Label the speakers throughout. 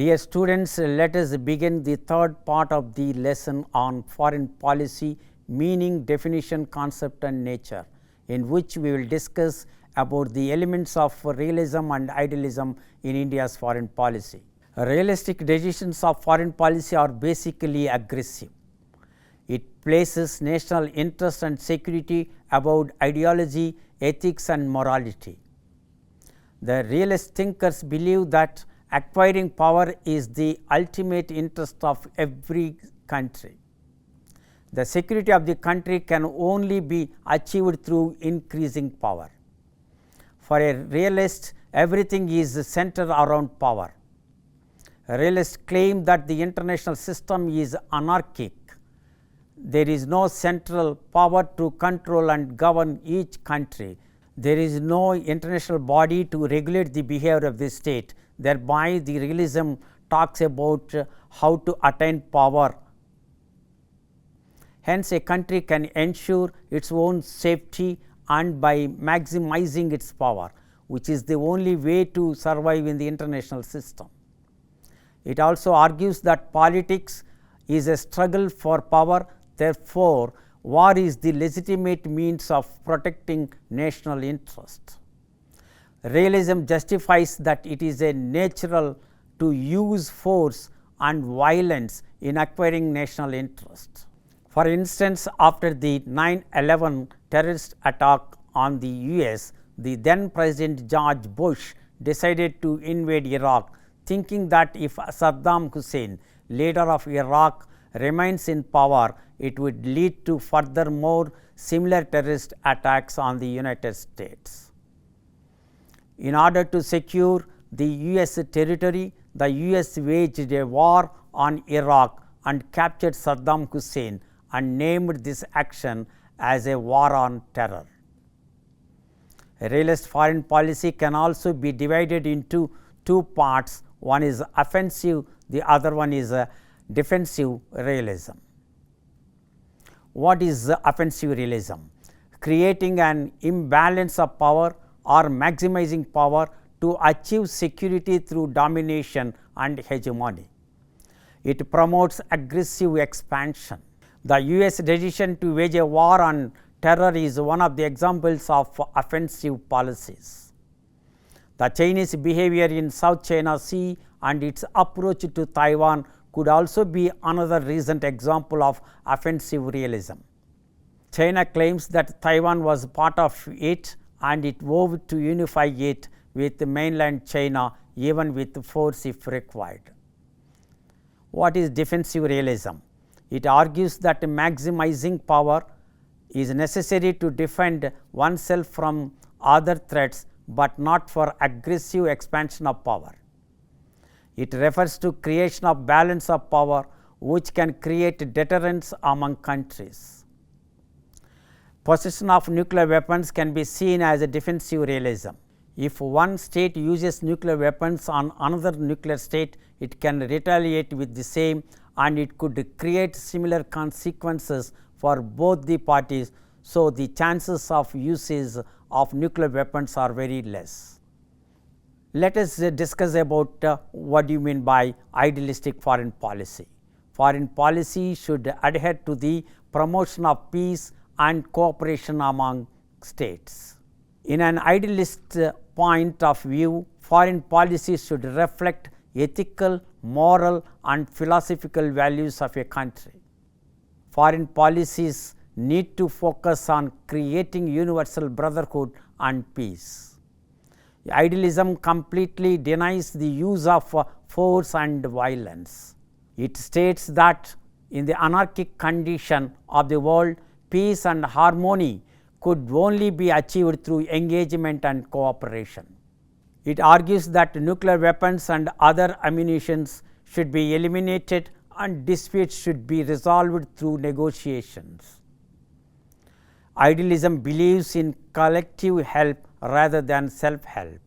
Speaker 1: Dear students, let us begin the third part of the lesson on foreign policy, meaning, definition, concept and nature, in which we will discuss about the elements of realism and idealism in India's foreign policy. Realistic decisions of foreign policy are basically aggressive. It places national interest and security above ideology, ethics and morality. The realist thinkers believe that acquiring power is the ultimate interest of every country. The security of the country can only be achieved through increasing power. For a realist, everything is centered around power. Realists claim that the international system is anarchic. There is no central power to control and govern each country. There is no international body to regulate the behavior of the state. Thereby, the realism talks about how to attain power. Hence, a country can ensure its own safety and by maximizing its power, which is the only way to survive in the international system. It also argues that politics is a struggle for power. Therefore, war is the legitimate means of protecting national interest. Realism justifies that it is a natural to use force and violence in acquiring national interest. For instance, after the 9/11 terrorist attack on the US, the then President George Bush decided to invade Iraq, thinking that if Saddam Hussein, leader of Iraq, remains in power, it would lead to further more similar terrorist attacks on the United States. In order to secure the US territory, the US waged a war on Iraq and captured Saddam Hussein and named this action as a war on terror. A realist foreign policy can also be divided into two parts. One is offensive, the other one is defensive realism. What is offensive realism? Creating an imbalance of power or maximizing power to achieve security through domination and hegemony. It promotes aggressive expansion. The US decision to wage a war on terror is one of the examples of offensive policies. The Chinese behavior in South China Sea and its approach to Taiwan could also be another recent example of offensive realism. China claims that Taiwan was part of it and it vowed to unify it with mainland China even with force if required. What is defensive realism? It argues that maximizing power is necessary to defend oneself from other threats, but not for aggressive expansion of power. It refers to creation of balance of power which can create deterrence among countries. Possession of nuclear weapons can be seen as a defensive realism. If one state uses nuclear weapons on another nuclear state, it can retaliate with the same and it could create similar consequences for both the parties. So, the chances of usage of nuclear weapons are very less. Let us discuss about what do you mean by idealistic foreign policy. Foreign policy should adhere to the promotion of peace and cooperation among states. In an idealist point of view, foreign policy should reflect ethical, moral and philosophical values of a country. Foreign policies need to focus on creating universal brotherhood and peace. Idealism completely denies the use of force and violence. It states that in the anarchic condition of the world, peace and harmony could only be achieved through engagement and cooperation. It argues that nuclear weapons and other ammunitions should be eliminated and disputes should be resolved through negotiations. Idealism believes in collective help rather than self-help.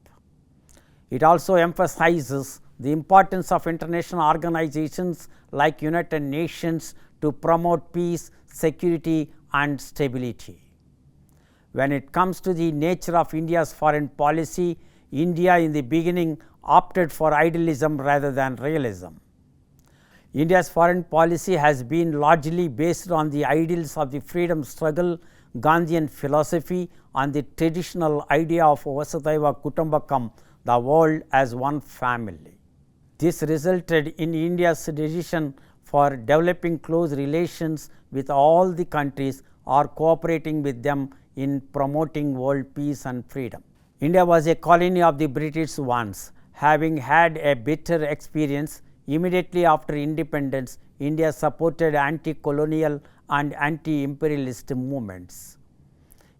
Speaker 1: It also emphasizes the importance of international organizations like United Nations to promote peace, security and stability. When it comes to the nature of India's foreign policy, India in the beginning opted for idealism rather than realism. India's foreign policy has been largely based on the ideals of the freedom struggle, Gandhian philosophy, and the traditional idea of Vasudhaiva Kutumbakam, the world as one family. This resulted in India's decision for developing close relations with all the countries or cooperating with them in promoting world peace and freedom. India was a colony of the British once. Having had a bitter experience, immediately after independence, India supported anti-colonial and anti-imperialist movements.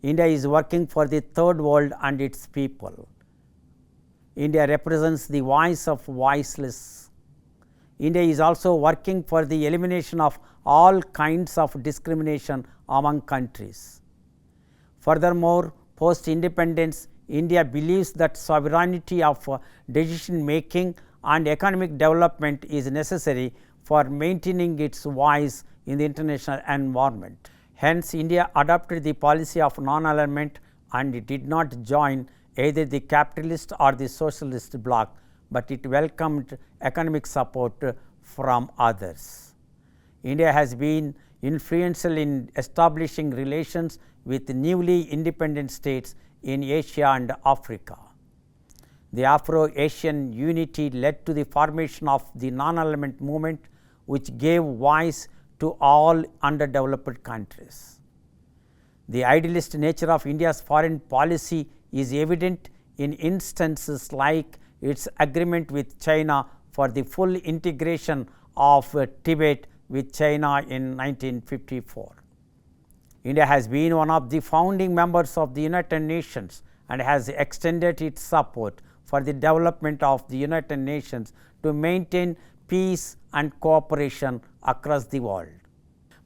Speaker 1: India is working for the third world and its people. India represents the voice of voiceless. India is also working for the elimination of all kinds of discrimination among countries. Furthermore, post-independence, India believes that sovereignty of decision making and economic development is necessary for maintaining its voice in the international environment. Hence, India adopted the policy of non-alignment and did not join either the capitalist or the socialist bloc, but it welcomed economic support from others. India has been influential in establishing relations with newly independent states in Asia and Africa. The Afro-Asian unity led to the formation of the non-alignment movement, which gave voice to all underdeveloped countries. The idealist nature of India's foreign policy is evident in instances like its agreement with China for the full integration of Tibet with China in 1954. India has been one of the founding members of the United Nations and has extended its support for the development of the United Nations to maintain peace and cooperation across the world.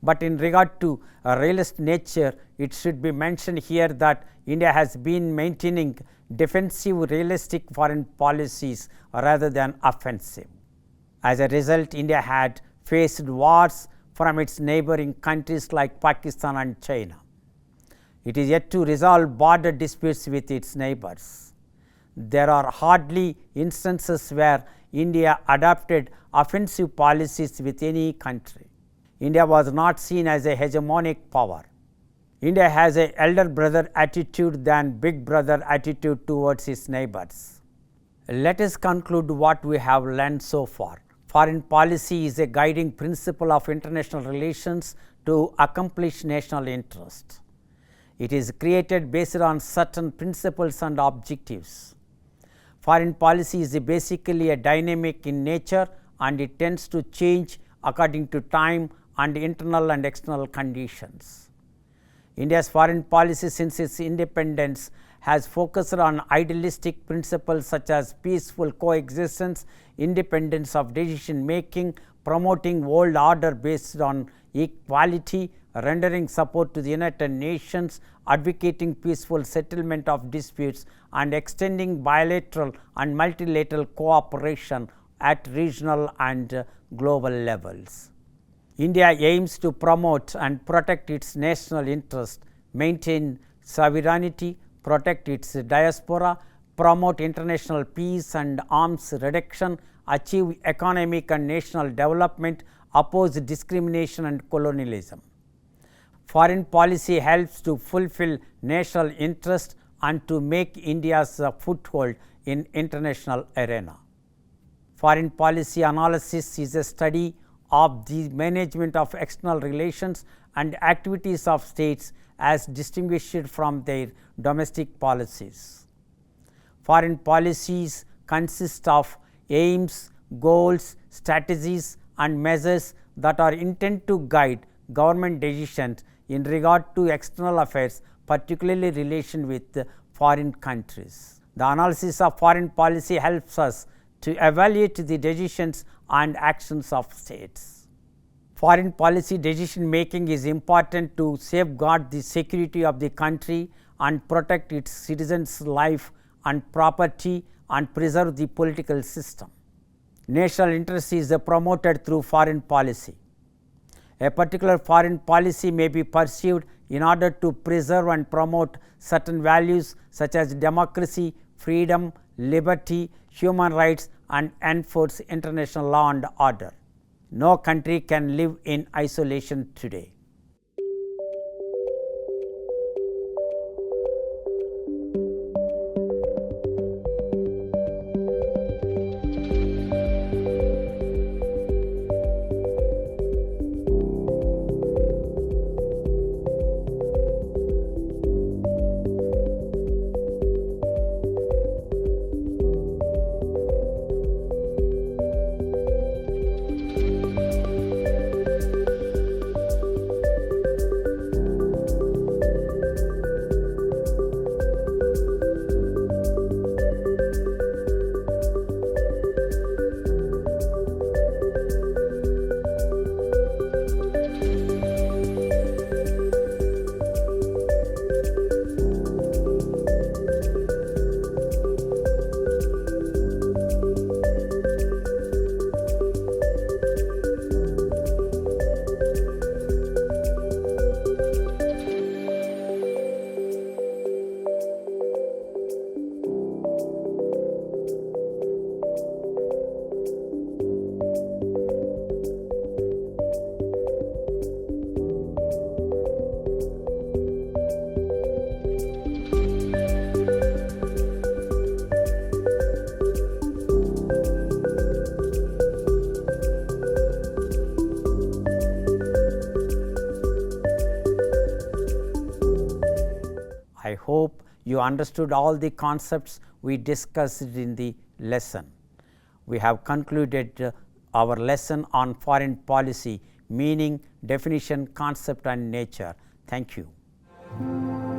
Speaker 1: But in regard to a realist nature, it should be mentioned here that India has been maintaining defensive realistic foreign policies rather than offensive. As a result, India had faced wars from its neighboring countries like Pakistan and China. It is yet to resolve border disputes with its neighbors. There are hardly instances where India adopted offensive policies with any country. India was not seen as a hegemonic power. India has an elder brother attitude than big brother attitude towards its neighbors. Let us conclude what we have learned so far. Foreign policy is a guiding principle of international relations to accomplish national interest. It is created based on certain principles and objectives. Foreign policy is basically a dynamic in nature and it tends to change according to time and internal and external conditions. India's foreign policy since its independence has focused on idealistic principles such as peaceful coexistence, independence of decision making, promoting world order based on equality, rendering support to the United Nations, advocating peaceful settlement of disputes and extending bilateral and multilateral cooperation at regional and global levels. India aims to promote and protect its national interest, maintain sovereignty, protect its diaspora, promote international peace and arms reduction, achieve economic and national development, oppose discrimination and colonialism. Foreign policy helps to fulfill national interest and to make India's foothold in international arena. Foreign policy analysis is a study of the management of external relations and activities of states as distinguished from their domestic policies. Foreign policies consist of aims, goals, strategies and measures that are intended to guide government decisions in regard to external affairs, particularly relation with foreign countries. The analysis of foreign policy helps us to evaluate the decisions and actions of states. Foreign policy decision making is important to safeguard the security of the country and protect its citizens' life and property and preserve the political system. National interest is promoted through foreign policy. A particular foreign policy may be pursued in order to preserve and promote certain values such as democracy, freedom, liberty, human rights and enforce international law and order. No country can live in isolation today. I hope you understood all the concepts we discussed in the lesson. We have concluded our lesson on foreign policy, meaning, definition, concept and nature. Thank you.